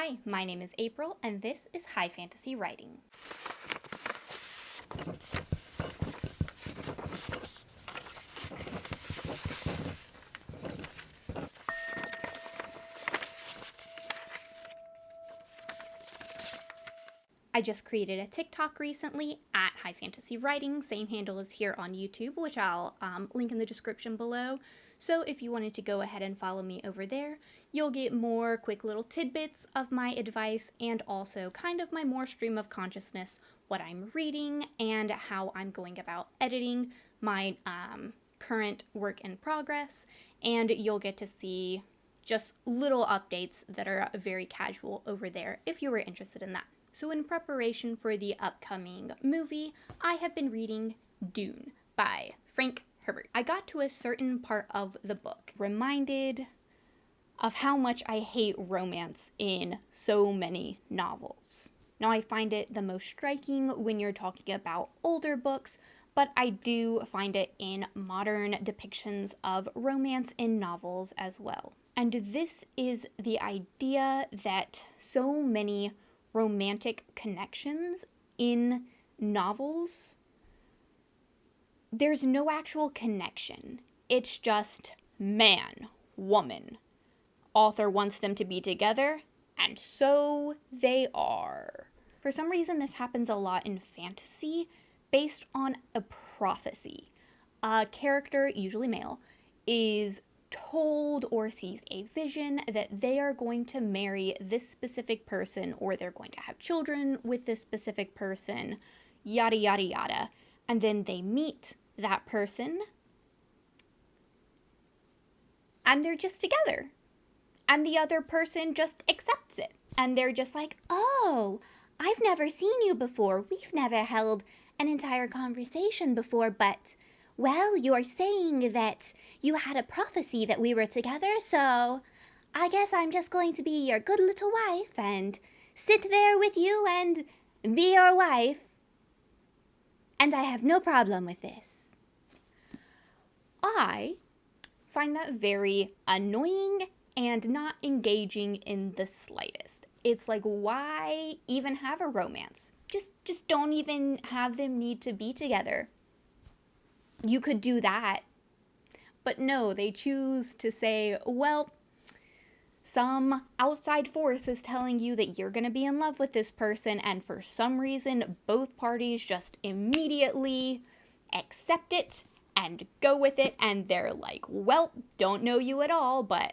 Hi, my name is April, and this is High Fantasy Writing. I just created a TikTok recently at High Fantasy Writing. Same handle is here on YouTube, which I'll link in the description below. So if you wanted to go ahead and follow me over there, you'll get more quick little tidbits of my advice and also kind of my more stream of consciousness, what I'm reading and how I'm going about editing my current work in progress. And you'll get to see just little updates that are very casual over there if you were interested in that. So in preparation for the upcoming movie, I have been reading Dune by Frank Herbert. I got to a certain part of the book, reminded of how much I hate romance in so many novels. Now, I find it the most striking when you're talking about older books, but I do find it in modern depictions of romance in novels as well. And this is the idea that so many romantic connections in novels, there's no actual connection. It's just man, woman. Author wants them to be together, and so they are. For some reason, this happens a lot in fantasy based on a prophecy. A character, usually male, is told or sees a vision that they are going to marry this specific person or they're going to have children with this specific person, yada yada yada. And then they meet that person and they're just together. And the other person just accepts it. And they're just like, oh, I've never seen you before. We've never held an entire conversation before, but well, you're saying that you had a prophecy that we were together, so I guess I'm just going to be your good little wife and sit there with you and be your wife. And I have no problem with this. I find that very annoying and not engaging in the slightest. It's like, why even have a romance? Just don't even have them need to be together. You could do that. But no, they choose to say, well, some outside force is telling you that you're going to be in love with this person, and for some reason, both parties just immediately accept it and go with it, and they're like, well, don't know you at all, but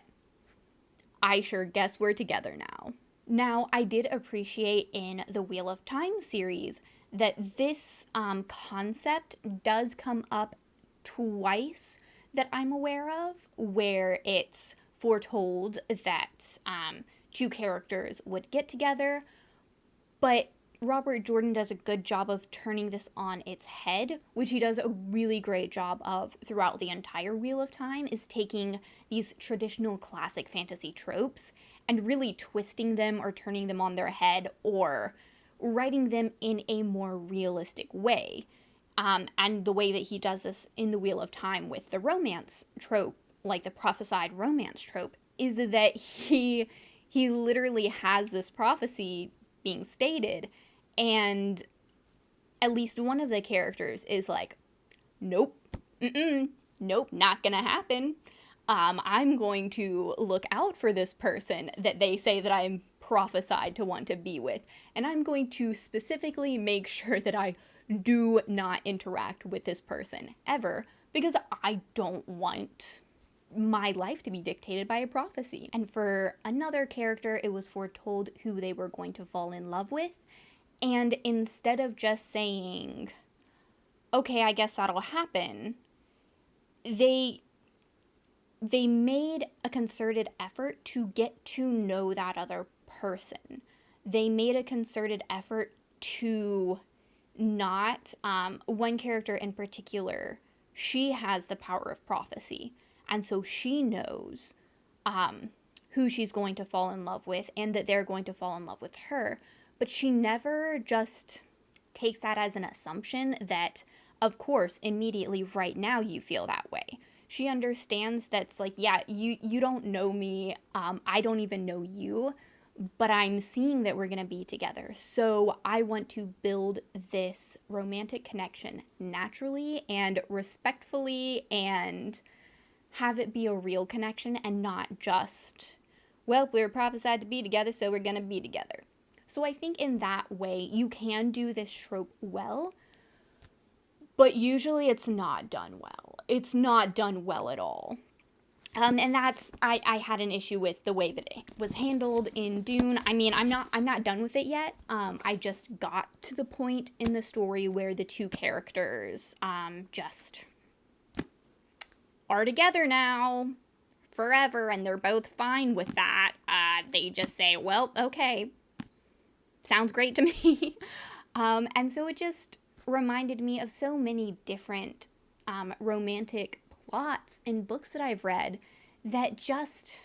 I sure guess we're together now. Now, I did appreciate in the Wheel of Time series that this concept does come up twice that I'm aware of, where it's foretold that two characters would get together, but Robert Jordan does a good job of turning this on its head, which he does a really great job of throughout the entire Wheel of Time, is taking these traditional classic fantasy tropes and really twisting them or turning them on their head or writing them in a more realistic way. And the way that he does this in the Wheel of Time with the romance trope, like the prophesied romance trope, is that he literally has this prophecy being stated, and at least one of the characters is like, nope, nope, not gonna happen. I'm going to look out for this person that they say that I'm prophesied to want to be with, and I'm going to specifically make sure that I do not interact with this person ever, because I don't want my life to be dictated by a prophecy. And for another character, it was foretold who they were going to fall in love with, and instead of just saying, okay, I guess that'll happen, they made a concerted effort to get to know that other person. They made a concerted effort to not, one character in particular, she has the power of prophecy, and so she knows who she's going to fall in love with and that they're going to fall in love with her, but she never just takes that as an assumption that, of course, immediately right now you feel that way. She understands that's like, yeah, you don't know me, I don't even know you, but I'm seeing that we're going to be together. So I want to build this romantic connection naturally and respectfully and have it be a real connection and not just, well, we were prophesied to be together, so we're going to be together. So I think in that way, you can do this trope well, but usually it's not done well. It's not done well at all. And that's, I had an issue with the way that it was handled in Dune. I mean, I'm not done with it yet. I just got to the point in the story where the two characters, just are together now forever, and they're both fine with that. They just say, well, okay, sounds great to me. And so it just reminded me of so many different, romantic plots in books that I've read that just,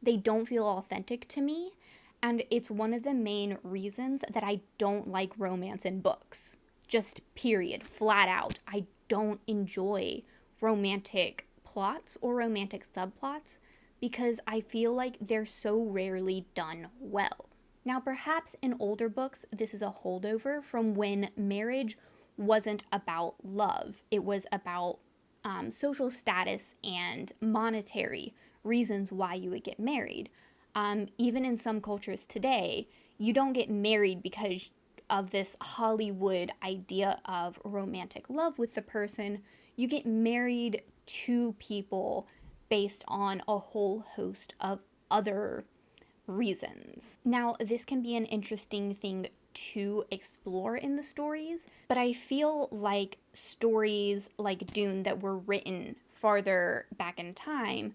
they don't feel authentic to me. And it's one of the main reasons that I don't like romance in books. Just period, flat out. I don't enjoy romantic plots or romantic subplots because I feel like they're so rarely done well. Now, perhaps in older books, this is a holdover from when marriage wasn't about love. It was about social status and monetary reasons why you would get married. Even in some cultures today, you don't get married because of this Hollywood idea of romantic love with the person. You get married to people based on a whole host of other reasons. Now, this can be an interesting thing to explore in the stories, but I feel like stories like Dune that were written farther back in time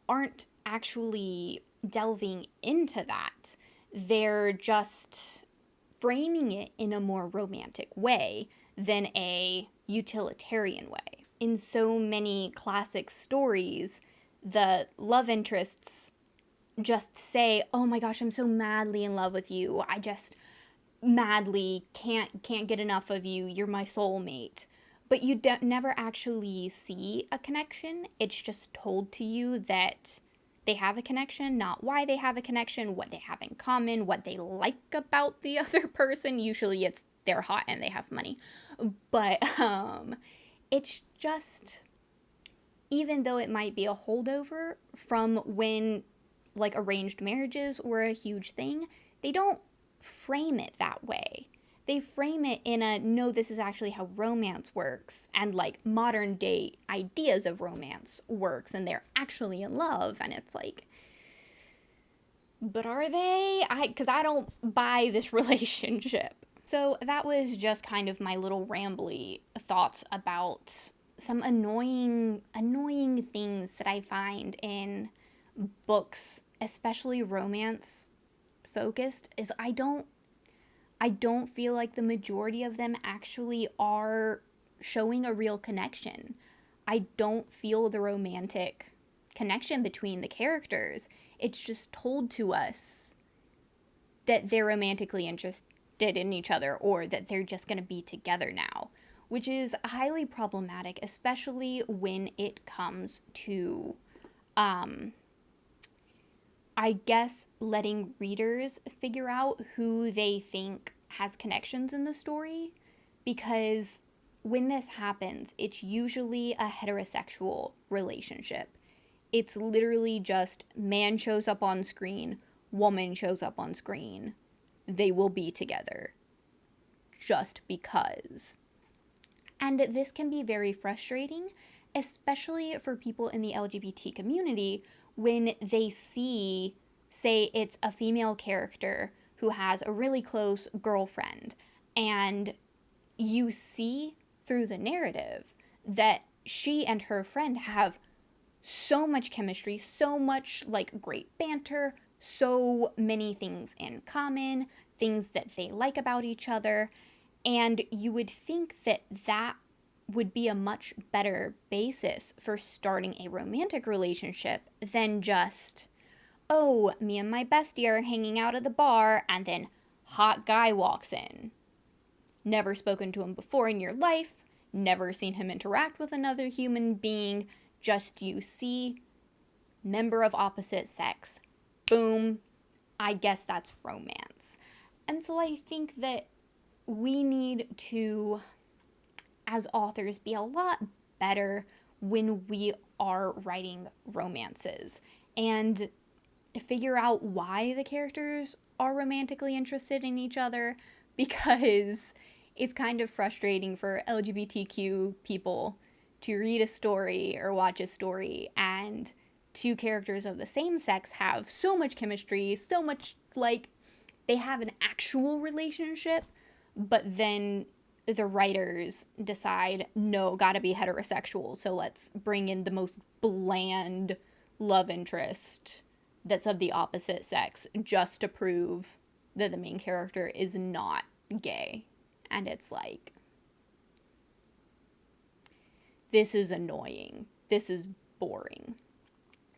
aren't actually delving into that. They're just framing it in a more romantic way than a utilitarian way. In so many classic stories, the love interests just say, oh my gosh, I'm so madly in love with you. I just madly can't get enough of you. You're my soulmate. But you never actually see a connection. It's just told to you that they have a connection, not why they have a connection, what they have in common, what they like about the other person. Usually it's they're hot and they have money. But it's just, even though it might be a holdover from when like arranged marriages were a huge thing, they don't frame it that way. They frame it in a, no, this is actually how romance works, and like modern day ideas of romance works, and they're actually in love, and it's like, but are they? Because I don't buy this relationship. So that was just kind of my little rambly thoughts about some annoying things that I find in books, especially romance focused, is I don't feel like the majority of them actually are showing a real connection. I don't feel the romantic connection between the characters. It's just told to us that they're romantically interested in each other or that they're just going to be together now, which is highly problematic, especially when it comes to I guess letting readers figure out who they think has connections in the story, because when this happens, it's usually a heterosexual relationship. It's literally just man shows up on screen, woman shows up on screen. They will be together. Just because. And this can be very frustrating, especially for people in the LGBT community when they see, say it's a female character who has a really close girlfriend, and you see through the narrative that she and her friend have so much chemistry, so much like great banter, so many things in common, things that they like about each other, and you would think that that would be a much better basis for starting a romantic relationship than just, oh, me and my bestie are hanging out at the bar, and then hot guy walks in. Never spoken to him before in your life, never seen him interact with another human being, just you see, member of opposite sex. Boom, I guess that's romance. And so I think that we need to, as authors, be a lot better when we are writing romances and figure out why the characters are romantically interested in each other, because it's kind of frustrating for LGBTQ people to read a story or watch a story and two characters of the same sex have so much chemistry, so much, like, they have an actual relationship, but then the writers decide, no, gotta be heterosexual, so let's bring in the most bland love interest that's of the opposite sex just to prove that the main character is not gay. And it's like, this is annoying. This is boring.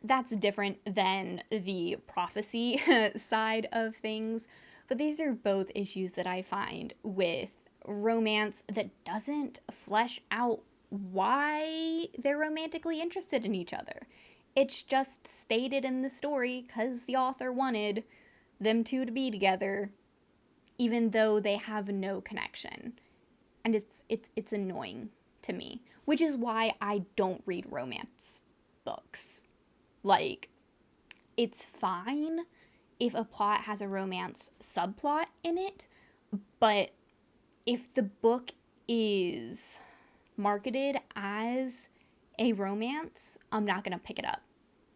That's different than the prophecy side of things, but these are both issues that I find with romance that doesn't flesh out why they're romantically interested in each other. It's just stated in the story because the author wanted them two to be together, even though they have no connection. And it's annoying to me, which is why I don't read romance books. Like, it's fine if a plot has a romance subplot in it, but if the book is marketed as a romance, I'm not going to pick it up,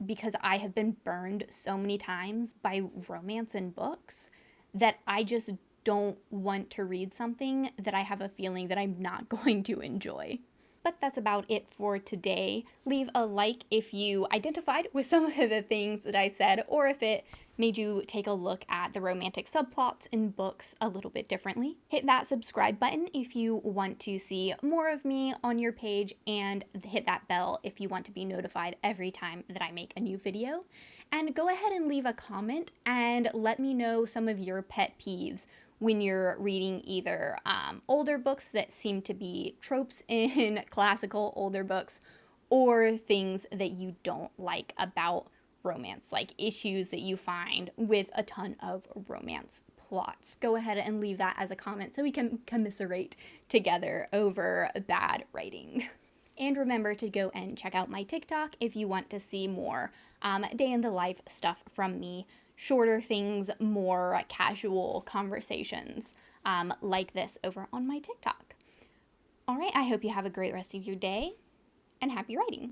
because I have been burned so many times by romance in books that I just don't want to read something that I have a feeling that I'm not going to enjoy. But that's about it for today. Leave a like if you identified with some of the things that I said, or if it made you take a look at the romantic subplots in books a little bit differently. Hit that subscribe button if you want to see more of me on your page, and hit that bell if you want to be notified every time that I make a new video. And go ahead and leave a comment and let me know some of your pet peeves when you're reading either older books that seem to be tropes in classical older books, or things that you don't like about romance, like issues that you find with a ton of romance plots. Go ahead and leave that as a comment so we can commiserate together over bad writing. And remember to go and check out my TikTok if you want to see more day in the life stuff from me. Shorter things, more casual conversations like this over on my TikTok. All right, I hope you have a great rest of your day, and happy writing.